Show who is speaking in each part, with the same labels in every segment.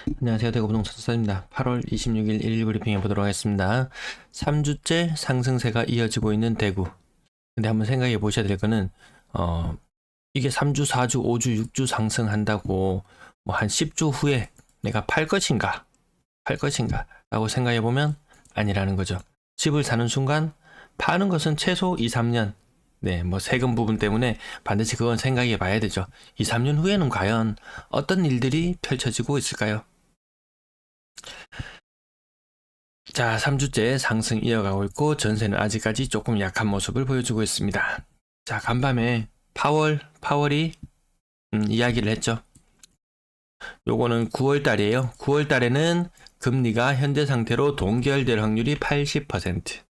Speaker 1: 안녕하세요. 대구부동산 수사입니다. 8월 26일 1일 브리핑 해보도록 하겠습니다. 3주째 상승세가 이어지고 있는 대구. 근데 한번 생각해 보셔야 될 거는 이게 3주, 4주, 5주, 6주 상승한다고 뭐 한 10주 후에 내가 팔 것인가 라고 생각해 보면 아니라는 거죠. 집을 사는 순간 파는 것은 최소 2, 3년. 네, 뭐 세금 부분 때문에 반드시 그건 생각해 봐야 되죠. 2, 3년 후에는 과연 어떤 일들이 펼쳐지고 있을까요? 자, 3주째 상승 이어가고 있고 전세는 아직까지 조금 약한 모습을 보여주고 있습니다. 자, 간밤에 파월이 이야기를 했죠. 요거는 9월 달이에요. 9월 달에는 금리가 현재 상태로 동결될 확률이 80%.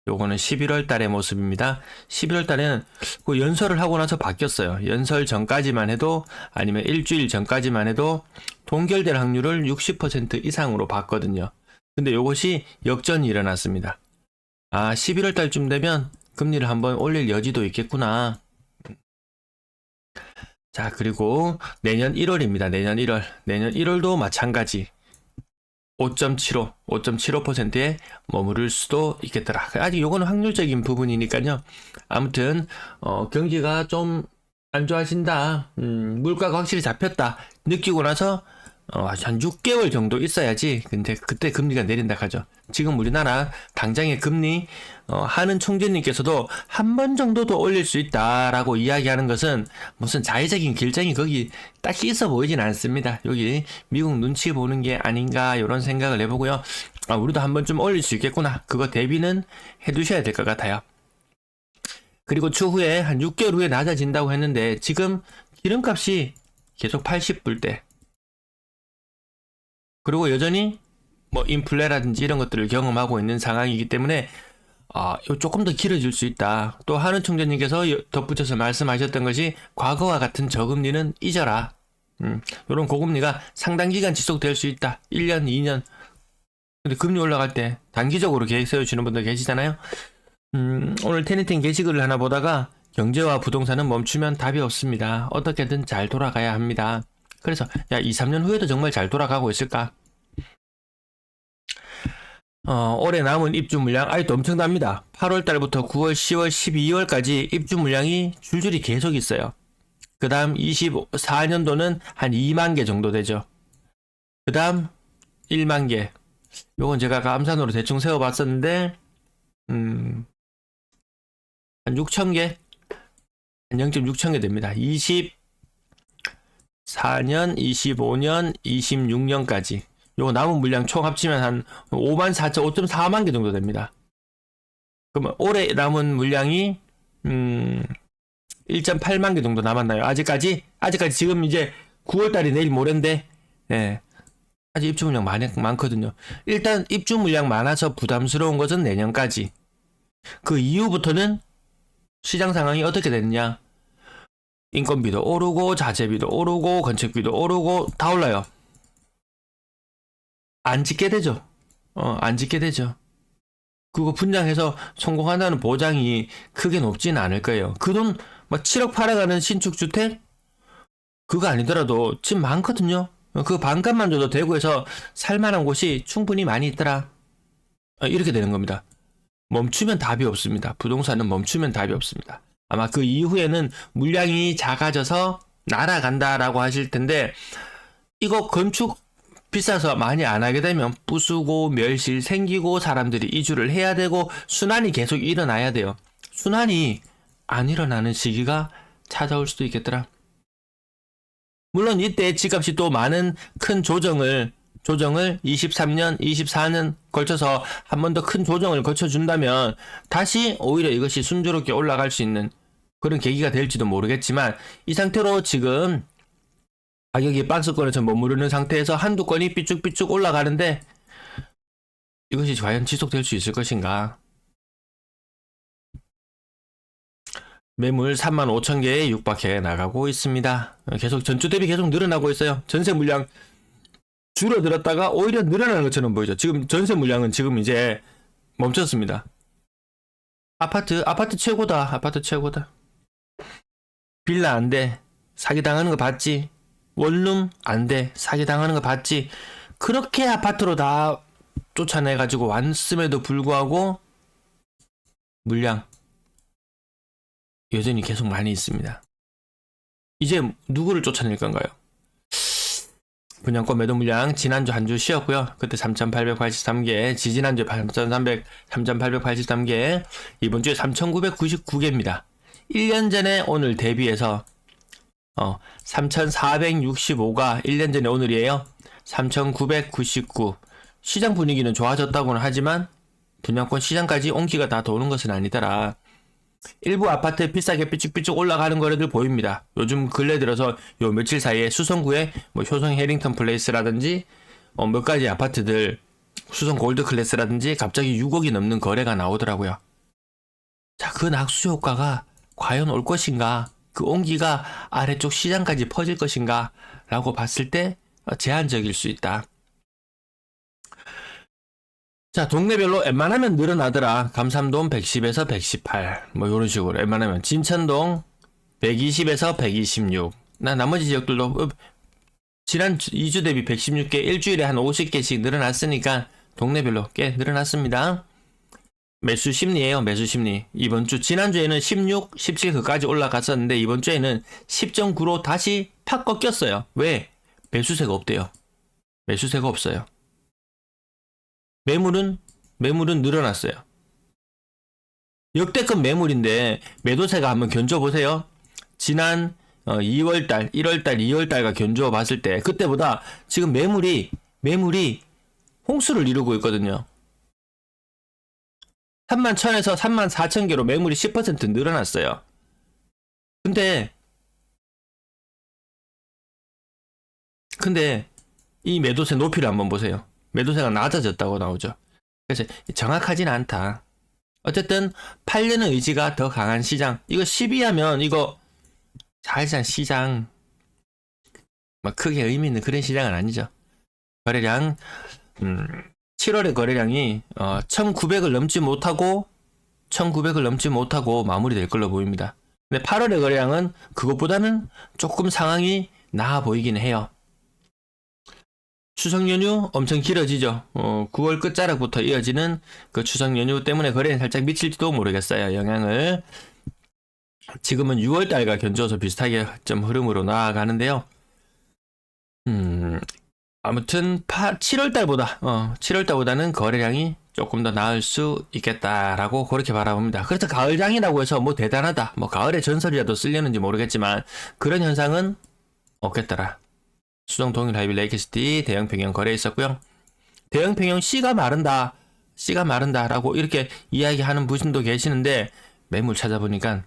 Speaker 1: 요거는 11월 달의 모습입니다. 11월 달에는 그 연설을 하고 나서 바뀌었어요. 연설 전까지만 해도 아니면 일주일 전까지만 해도 동결될 확률을 60% 이상으로 봤거든요. 근데 요것이 역전이 일어났습니다. 11월 달쯤 되면 금리를 한번 올릴 여지도 있겠구나. 자, 그리고 내년 1월입니다. 내년 1월. 내년 1월도 마찬가지. 5.75%에 머무를 수도 있겠더라. 아직 요거는 확률적인 부분이니까요. 아무튼 경기가 좀 안 좋아진다. 물가가 확실히 잡혔다. 느끼고 나서 한 6개월 정도 있어야지. 근데 그때 금리가 내린다 하죠. 지금 우리나라 당장의 금리 하는 총재님께서도 한 번 정도 더 올릴 수 있다라고 이야기하는 것은 무슨 자의적인 결정이 거기 딱히 있어 보이진 않습니다. 여기 미국 눈치 보는 게 아닌가 이런 생각을 해보고요. 우리도 한 번쯤 올릴 수 있겠구나. 그거 대비는 해두셔야 될 것 같아요. 그리고 추후에 한 6개월 후에 낮아진다고 했는데 지금 기름값이 계속 80불대. 그리고 여전히 뭐 인플레라든지 이런 것들을 경험하고 있는 상황이기 때문에 조금 더 길어질 수 있다. 또 하는 총재님께서 덧붙여서 말씀하셨던 것이 과거와 같은 저금리는 잊어라. 이런 고금리가 상당 기간 지속될 수 있다. 1년, 2년. 근데 금리 올라갈 때 단기적으로 계획 세워주시는 분들 계시잖아요. 오늘 테니팅 게시글을 하나 보다가 경제와 부동산은 멈추면 답이 없습니다. 어떻게든 잘 돌아가야 합니다. 그래서 2, 3년 후에도 정말 잘 돌아가고 있을까? 올해 남은 입주 물량 아직도 엄청납니다. 8월 달부터 9월, 10월, 12월까지 입주 물량이 줄줄이 계속 있어요. 그 다음 24년도는 한 2만 개 정도 되죠. 그 다음 1만 개. 요건 제가 감산으로 대충 세워봤었는데 한 6천 개? 한 0.6천 개 됩니다. 24년, 25년, 26년까지. 요거 남은 물량 총 합치면 한 5.4만 개 정도 됩니다. 그러면 올해 남은 물량이 1.8만 개 정도 남았나요? 아직까지 지금 이제 9월달이 내일 모레인데 아직 입주 물량 많거든요. 일단 입주 물량 많아서 부담스러운 것은 내년까지. 그 이후부터는 시장 상황이 어떻게 됐냐? 인건비도 오르고 자재비도 오르고 건축비도 오르고 다 올라요. 안 짓게 되죠. 안 짓게 되죠. 그거 분양해서 성공한다는 보장이 크게 높지는 않을 거예요. 그 돈 막 7억 팔아가는 신축주택? 그거 아니더라도 집 많거든요. 그 반값만 줘도 대구에서 살만한 곳이 충분히 많이 있더라. 이렇게 되는 겁니다. 멈추면 답이 없습니다. 부동산은 멈추면 답이 없습니다. 아마 그 이후에는 물량이 작아져서 날아간다라고 하실 텐데 이거 건축 비싸서 많이 안 하게 되면 부수고 멸실 생기고 사람들이 이주를 해야 되고 순환이 계속 일어나야 돼요. 순환이 안 일어나는 시기가 찾아올 수도 있겠더라. 물론 이때 집값이 또 많은 큰 조정을 23년, 24년 걸쳐서 한 번 더 큰 조정을 거쳐준다면 다시 오히려 이것이 순조롭게 올라갈 수 있는 그런 계기가 될지도 모르겠지만 이 상태로 지금 가격이 박스권에서 머무르는 상태에서 한두 건이 삐쭉삐쭉 올라가는데 이것이 과연 지속될 수 있을 것인가? 매물 35,000개에 육박해 나가고 있습니다. 계속 전주 대비 계속 늘어나고 있어요. 전세 물량 줄어들었다가 오히려 늘어나는 것처럼 보이죠. 지금 전세 물량은 지금 이제 멈췄습니다. 아파트 최고다. 아파트 최고다. 빌라 안 돼. 사기당하는 거 봤지? 원룸 안 돼. 사기당하는 거 봤지? 그렇게 아파트로 다 쫓아내가지고 왔음에도 불구하고 물량 여전히 계속 많이 있습니다. 이제 누구를 쫓아낼 건가요? 분양권 매도 물량 지난주 한 주 쉬었고요. 그때 3,883개, 지지난주에 3,883개, 이번 주에 3,999개입니다. 1년 전에 오늘 대비해서 3,465가 1년 전에 오늘이에요. 3,999. 시장 분위기는 좋아졌다고는 하지만 분양권 시장까지 온기가 다 도는 것은 아니더라. 일부 아파트 비싸게 삐쭉삐쭉 올라가는 거래들 보입니다. 요즘 근래 들어서 요 며칠 사이에 수성구에 뭐 효성 해링턴 플레이스라든지 몇 가지 아파트들 수성 골드 클래스라든지 갑자기 6억이 넘는 거래가 나오더라고요. 자, 그 낙수 효과가 과연 올 것인가? 그 온기가 아래쪽 시장까지 퍼질 것인가? 라고 봤을 때 제한적일 수 있다. 자, 동네별로 웬만하면 늘어나더라. 감삼동 110에서 118. 뭐, 요런 식으로. 웬만하면. 진천동 120에서 126. 나머지 지역들도, 지난 2주 대비 116개, 일주일에 한 50개씩 늘어났으니까, 동네별로 꽤 늘어났습니다. 매수 심리예요, 매수 심리. 이번 주, 지난주에는 16, 17 그까지 올라갔었는데, 이번 주에는 10.9로 다시 팍 꺾였어요. 왜? 매수세가 없대요. 매수세가 없어요. 매물은 늘어났어요. 역대급 매물인데 매도세가 한번 견줘보세요. 지난 2월달, 1월달, 2월달과 견주어 봤을 때 그때보다 지금 매물이 홍수를 이루고 있거든요. 31,000에서 34,000개로 매물이 10% 늘어났어요. 근데 이 매도세 높이를 한번 보세요. 매도세가 낮아졌다고 나오죠. 그래서 정확하진 않다. 어쨌든 팔려는 의지가 더 강한 시장. 이거 12하면 이거 사실상 시장 막 크게 의미 있는 그런 시장은 아니죠. 거래량 7월의 거래량이 1,900을 넘지 못하고 마무리될 걸로 보입니다. 근데 8월의 거래량은 그것보다는 조금 상황이 나아 보이긴 해요. 추석 연휴 엄청 길어지죠. 9월 끝자락부터 이어지는 그 추석 연휴 때문에 거래는 살짝 미칠지도 모르겠어요. 영향을. 지금은 6월달과 견주어서 비슷하게 좀 흐름으로 나아가는데요. 아무튼 7월달보다는 거래량이 조금 더 나을 수 있겠다라고 그렇게 바라봅니다. 그래서 가을장이라고 해서 뭐 대단하다, 뭐 가을의 전설이라도 쓰려는지 모르겠지만 그런 현상은 없겠더라. 수정 동일 하이빌 레이크시티 대형 평형 거래 있었고요. 대형 평형 C가 마른다라고 이렇게 이야기하는 분도 계시는데 매물 찾아보니까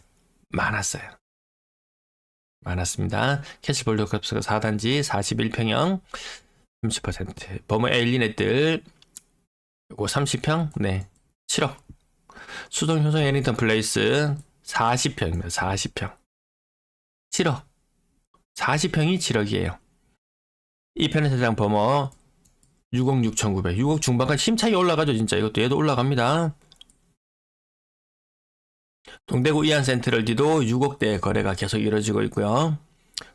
Speaker 1: 많았습니다. 캐시볼드 값가 4단지 41평형 30% 버머 에일리넷들 요거 30평 7억. 수동 효성 애니턴 플레이스 40평입니다. 40평 7억. 40평이 7억이에요. 이 편의 세상 버머 6억 6,900. 6억 중반까지 힘차게 올라가죠. 진짜 이것도 얘도 올라갑니다. 동대구 이안 센트럴디도 6억대 거래가 계속 이루어지고 있고요.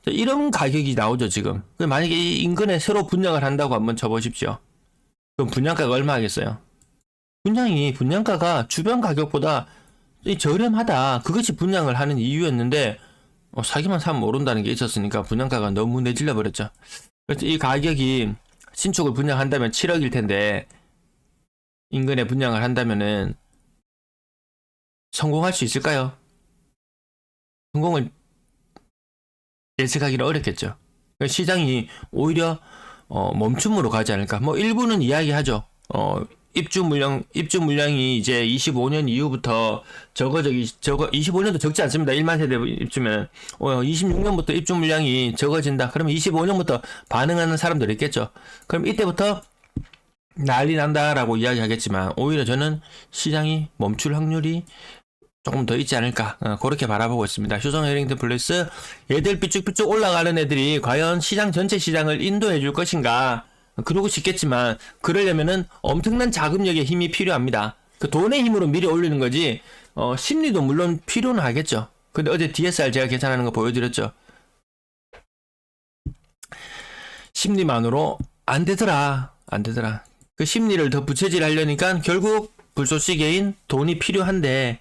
Speaker 1: 이런 가격이 나오죠. 지금. 만약에 이 인근에 새로 분양을 한다고 한번 쳐보십시오. 그럼 분양가가 얼마 하겠어요? 분양가가 주변 가격보다 저렴하다. 그것이 분양을 하는 이유였는데 사기만 사면 모른다는 게 있었으니까 분양가가 너무 내질러 버렸죠. 그래서 이 가격이 신축을 분양한다면 7억일 텐데 인근에 분양을 한다면은 성공할 수 있을까요? 성공을 예측하기는 어렵겠죠. 시장이 오히려 멈춤으로 가지 않을까. 뭐 일부는 이야기하죠. 입주 물량이 이제 25년 이후부터 적어 25년도 적지 않습니다. 1만 세대 입주면 26년부터 입주 물량이 적어진다. 그러면 25년부터 반응하는 사람들이 있겠죠. 그럼 이때부터 난리 난다라고 이야기하겠지만 오히려 저는 시장이 멈출 확률이 조금 더 있지 않을까 그렇게 바라보고 있습니다. 효성 해링턴 플레이스 얘들 삐쭉삐쭉 올라가는 애들이 과연 시장 전체 시장을 인도해 줄 것인가. 그러고 싶겠지만 그러려면은 엄청난 자금력의 힘이 필요합니다. 그 돈의 힘으로 미리 올리는 거지 심리도 물론 필요는 하겠죠. 근데 어제 DSR 제가 계산하는 거 보여드렸죠. 심리만으로 안 되더라. 안 되더라. 그 심리를 더 부채질 하려니까 결국 불쏘시개인 돈이 필요한데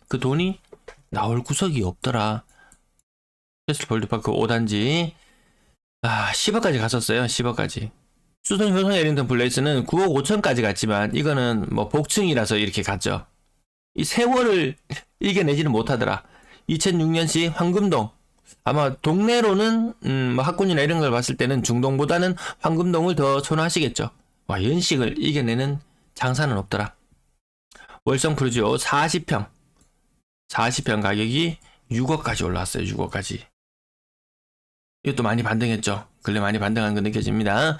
Speaker 1: 그 돈이 나올 구석이 없더라. 캐슬 볼드파크 5단지 10억까지 갔었어요. 10억까지. 수성 효성 에링턴 블레이스는 9억 5천까지 갔지만 이거는 뭐 복층이라서 이렇게 갔죠. 이 세월을 이겨내지는 못하더라. 2006년시 황금동, 아마 동네로는 뭐 학군이나 이런 걸 봤을 때는 중동보다는 황금동을 더 선호하시겠죠. 와, 연식을 이겨내는 장사는 없더라. 월성 프루지오 40평 가격이 6억까지 올라왔어요. 6억까지. 이것도 많이 반등했죠. 근래 많이 반등한 거 느껴집니다.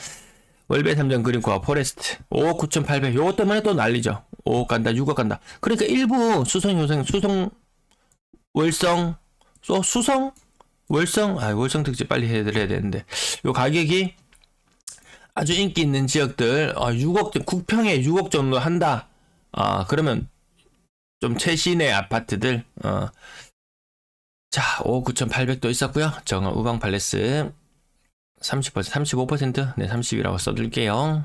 Speaker 1: 월배 3점 그린코어 포레스트 5억 9,800. 요것 때문에 또 난리죠. 5억 간다, 6억 간다. 그러니까 일부 수성 월성 월성 특집 빨리 해드려야 되는데, 요 가격이 아주 인기 있는 지역들 6억, 국평에 6억 정도 한다. 그러면 좀 최신의 아파트들 자, 5억 9,800도 있었고요. 정원 우방 팔레스 30%, 35%, 네, 30이라고 써둘게요.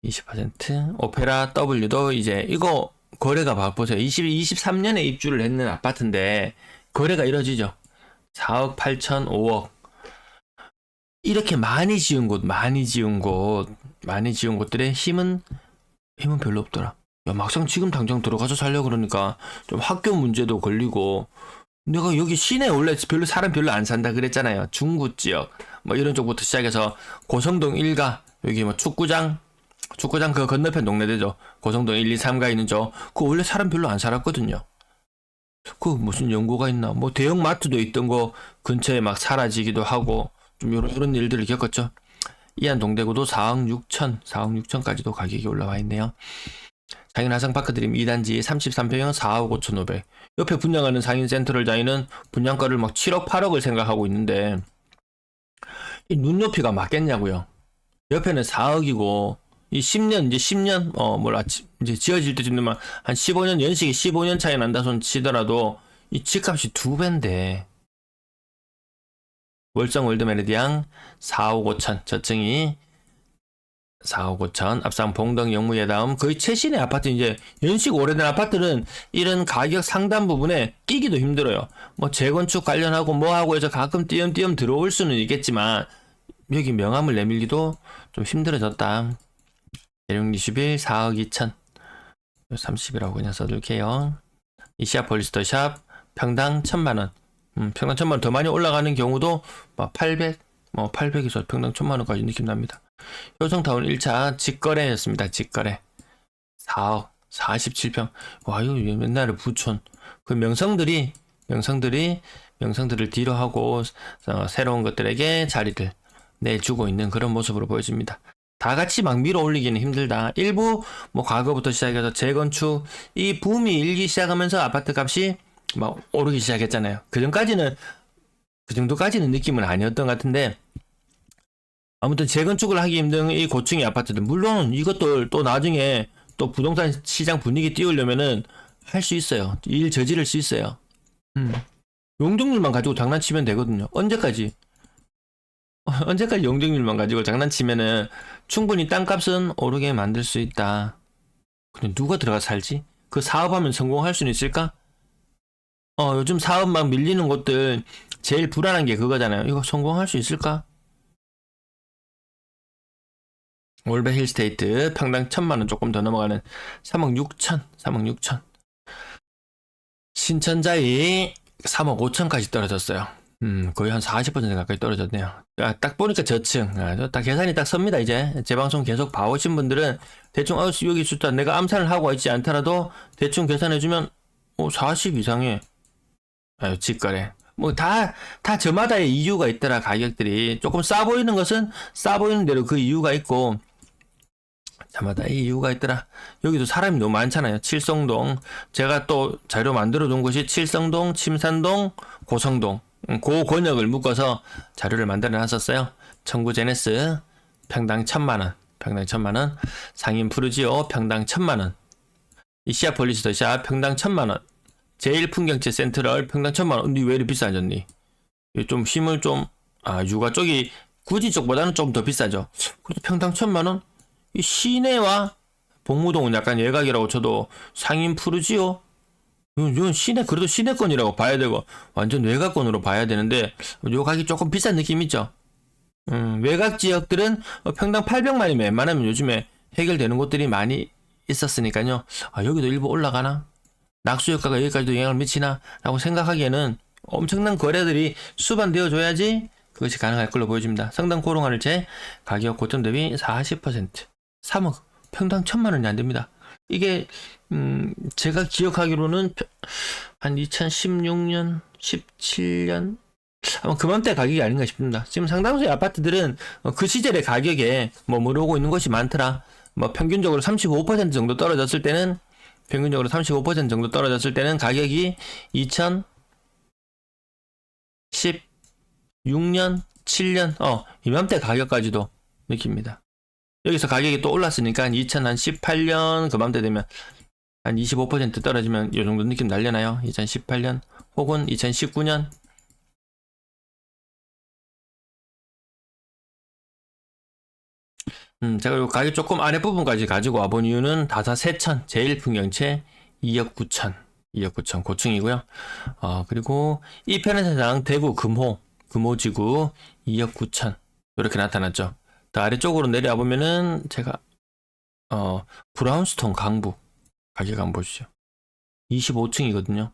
Speaker 1: 20%, 오페라 W도 이제 이거 거래가 보세요. 23년에 입주를 했는 아파트인데 거래가 이뤄지죠. 4억 8천, 5억. 이렇게 많이 지은 곳들의 힘은 별로 없더라. 야, 막상 지금 당장 들어가서 살려고 그러니까 좀 학교 문제도 걸리고, 내가 여기 시내 원래 사람 별로 안 산다 그랬잖아요. 중구 지역 뭐 이런 쪽부터 시작해서 고성동 1가 여기 뭐 축구장 그 건너편 동네되죠. 고성동 1, 2, 3가 있는 그 원래 사람 별로 안 살았거든요. 그 무슨 연고가 있나, 뭐 대형 마트도 있던 거 근처에 막 사라지기도 하고 좀 이런 일들을 겪었죠. 이안 동대구도 4억 6천까지도 가격이 올라와 있네요. 상인 화성파크드림 2단지 33평형 4억 5,500. 옆에 분양하는 상인 센트럴 자이는 분양가를 막 7억 8억을 생각하고 있는데 이 눈높이가 맞겠냐고요. 옆에는 4억이고 이 10년 이제 지어질 때쯤 되면 한 15년, 연식이 15년 차이 난다 손 치더라도 이 집값이 2배인데. 월성 월드메리디앙 4억 5천, 저층이 4억 5천, 앞상 봉동 영무예 다음 거의 최신의 아파트. 이제 연식 오래된 아파트는 이런 가격 상단 부분에 끼기도 힘들어요. 뭐 재건축 관련하고 뭐하고 해서 가끔 띄엄띄엄 들어올 수는 있겠지만 여기 명함을 내밀기도 좀 힘들어졌다. 대륙 21 4억 2천, 30이라고 그냥 써둘게요. 이시아 폴리스터샵 평당 1,000만원. 평당 1,000만원 더 많이 올라가는 경우도 막 800에서 평당 1,000만원까지 느낌 납니다. 효성타운 1차 직거래였습니다. 직거래 4억 47평. 와, 이거 옛날에 부촌 그 명성들을 뒤로 하고 새로운 것들에게 자리를 내주고 있는 그런 모습으로 보여집니다. 다 같이 막 밀어 올리기는 힘들다. 일부 뭐 과거부터 시작해서 재건축 이 붐이 일기 시작하면서 아파트 값이 막 오르기 시작했잖아요. 그 정도까지는 느낌은 아니었던 것 같은데, 아무튼 재건축을 하기 힘든 이 고층의 아파트들, 물론 이것도 또 나중에 또 부동산 시장 분위기 띄우려면은 할 수 있어요. 일 저지를 수 있어요. 용적률만 가지고 장난치면 되거든요. 언제까지 용적률만 가지고 장난치면은 충분히 땅값은 오르게 만들 수 있다. 근데 누가 들어가 살지? 그 사업하면 성공할 수는 있을까? 요즘 사업 막 밀리는 곳들 제일 불안한 게 그거잖아요. 이거 성공할 수 있을까? 올베 힐스테이트 평당 1,000만원 조금 더 넘어가는 3억 6천. 신천자이 3억 5천까지 떨어졌어요. 거의 한 40% 가까이 떨어졌네요. 딱 보니까 저층. 딱 계산이 딱 섭니다. 이제 제 방송 계속 봐오신 분들은 대충 여기 숫자 내가 암산을 하고 있지 않더라도 대충 계산해주면 40 이상의 직거래. 뭐 다 저마다의 이유가 있더라. 가격들이 조금 싸 보이는 것은 싸 보이는 대로 그 이유가 있고, 저마다 이 이유가 있더라. 여기도 사람이 너무 많잖아요. 칠성동, 제가 또 자료 만들어 둔 곳이 칠성동, 침산동, 고성동, 그 권역을 묶어서 자료를 만들어 놨었어요. 청구 제네스 평당 1,000만원, 상인 푸르지오 평당 1,000만원, 이시아 폴리스터샵 평당 1,000만원, 제일 풍경채 센트럴 평당 1,000만원. 근데 왜 이렇게 비싸졌니? 좀 힘을 좀, 유가 쪽이 구지 쪽보다는 좀 더 비싸죠. 그래도 평당 1,000만원? 이 시내와 복무동은 약간 예각이라고 쳐도 상인 푸르지요? 이건 시내, 그래도 시내권이라고 봐야 되고, 완전 외곽권으로 봐야 되는데, 요 가격이 조금 비싼 느낌 있죠? 외곽 지역들은 평당 800만이면 웬만하면 요즘에 해결되는 곳들이 많이 있었으니까요. 아, 여기도 일부 올라가나? 낙수 효과가 여기까지도 영향을 미치나? 라고 생각하기에는 엄청난 거래들이 수반되어 줘야지 그것이 가능할 걸로 보여집니다. 성당 고롱아를제 가격 고점 대비 40%. 3억. 평당 1,000만원이 안 됩니다. 이게, 제가 기억하기로는 한 2016년, 17년, 아마 그맘때 가격이 아닌가 싶습니다. 지금 상당수의 아파트들은 그 시절의 가격에 머무르고 있는 것이 많더라. 뭐 평균적으로 35% 정도 떨어졌을 때는 가격이 2016년, 7년, 이맘때 가격까지도 느낍니다. 여기서 가격이 또 올랐으니까 2018년 그맘때 되면 한 25% 떨어지면 이 정도 느낌 날려나요? 2018년 혹은 2019년. 제가 요 가격 조금 아랫부분까지 가지고 와본 이유는 다사 세천 제일풍경채 2억 9천 고층이고요. 그리고 이 편의사장 대구 금호지구 2억 9천 이렇게 나타났죠. 더 아래쪽으로 내려와 보면은 제가 브라운스톤 강북 가격 한번 보시죠. 25층이거든요.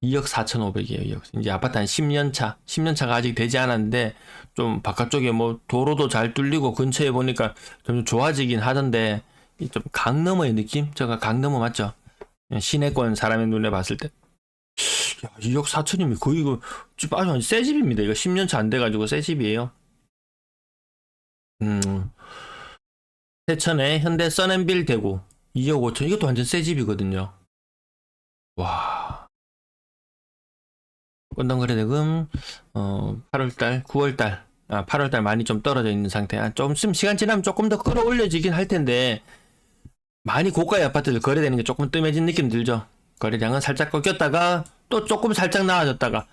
Speaker 1: 2억 4,500이에요. 이제 아파트 한 10년차가 아직 되지 않았는데 좀 바깥쪽에 뭐 도로도 잘 뚫리고 근처에 보니까 좀 좋아지긴 하던데 좀 강 너머의 느낌? 제가 강 너머 맞죠? 시내권 사람의 눈에 봤을 때 2억 4천이면 거의 이거 아주 새 집입니다. 이거 10년차 안 돼가지고 새 집이에요. 세천에 현대 써낸빌 대구 2억 5천 이것도 완전 새 집이거든요. 와. 건당거래대금 8월달 9월달 8월달 많이 좀 떨어져 있는 상태야. 좀 시간 지나면 조금 더 끌어올려지긴 할 텐데 많이 고가의 아파트들 거래되는 게 조금 뜸해진 느낌 들죠. 거래량은 살짝 꺾였다가 또 조금 살짝 나아졌다가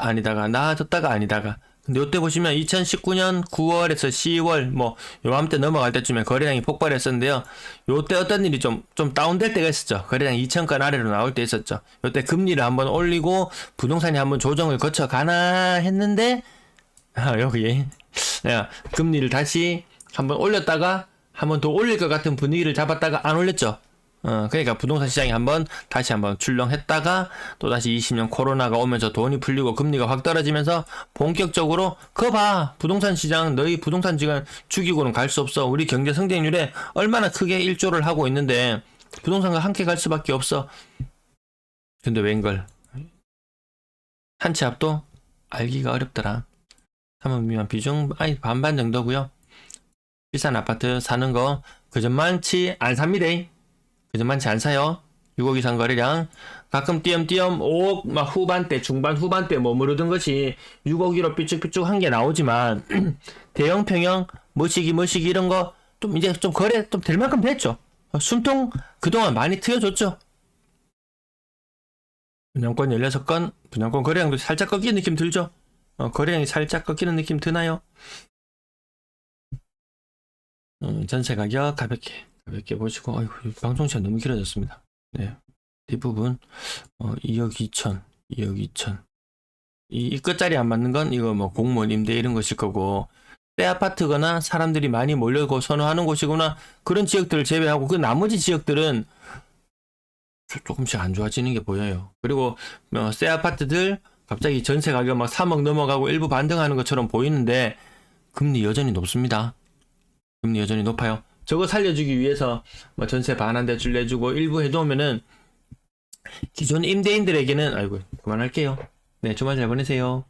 Speaker 1: 아니다가 근데 요때 보시면 2019년 9월에서 10월 뭐 요맘때 넘어갈 때쯤에 거래량이 폭발했었는데요. 요때 어떤 일이 좀 다운될 때가 있었죠. 거래량 2,000건 아래로 나올 때 있었죠. 요때 금리를 한번 올리고 부동산이 한번 조정을 거쳐 가나 했는데 여기 금리를 다시 한번 올렸다가 한번 더 올릴 것 같은 분위기를 잡았다가 안 올렸죠. 그러니까 부동산 시장이 다시 한번 출렁했다가 또다시 20년 코로나가 오면서 돈이 풀리고 금리가 확 떨어지면서 본격적으로 그거 봐 부동산 시장 너희 부동산 시장 죽이고는 갈 수 없어 우리 경제 성장률에 얼마나 크게 일조를 하고 있는데 부동산과 함께 갈 수밖에 없어. 근데 웬걸 한 채 앞도 알기가 어렵더라. 3억 미만 비중 반반 정도고요. 비싼 아파트 사는 거 그전만치 안 삽니다. 그전만치 안 사요. 6억 이상 거래량 가끔 띄엄띄엄 5억 막 후반대 중반 후반대 머무르던 것이 6억 1억 삐쭉삐쭉 한 게 나오지만 대형 평형 머시기 이런 거 좀 이제 좀 거래 좀 될 만큼 됐죠. 숨통 그동안 많이 트여줬죠. 분양권 16건 분양권 거래량도 살짝 꺾이는 느낌 들죠. 거래량이 살짝 꺾이는 느낌 드나요? 전세 가격 가볍게 보시고 방송 시간 너무 길어졌습니다. 네, 뒷부분 2억 2천 이 끝자리 안 맞는 건 이거 뭐 공무원 임대 이런 것일 거고 새 아파트거나 사람들이 많이 몰려고 선호하는 곳이거나 그런 지역들을 제외하고 그 나머지 지역들은 조금씩 안 좋아지는 게 보여요. 그리고 새 아파트들 갑자기 전세 가격 막 3억 넘어가고 일부 반등하는 것처럼 보이는데 금리 여전히 높습니다. 금리 여전히 높아요. 저거 살려주기 위해서 뭐 전세 반 한 대 줄내주고 일부 해놓으면은 기존 임대인들에게는 그만할게요. 네, 주말 잘 보내세요.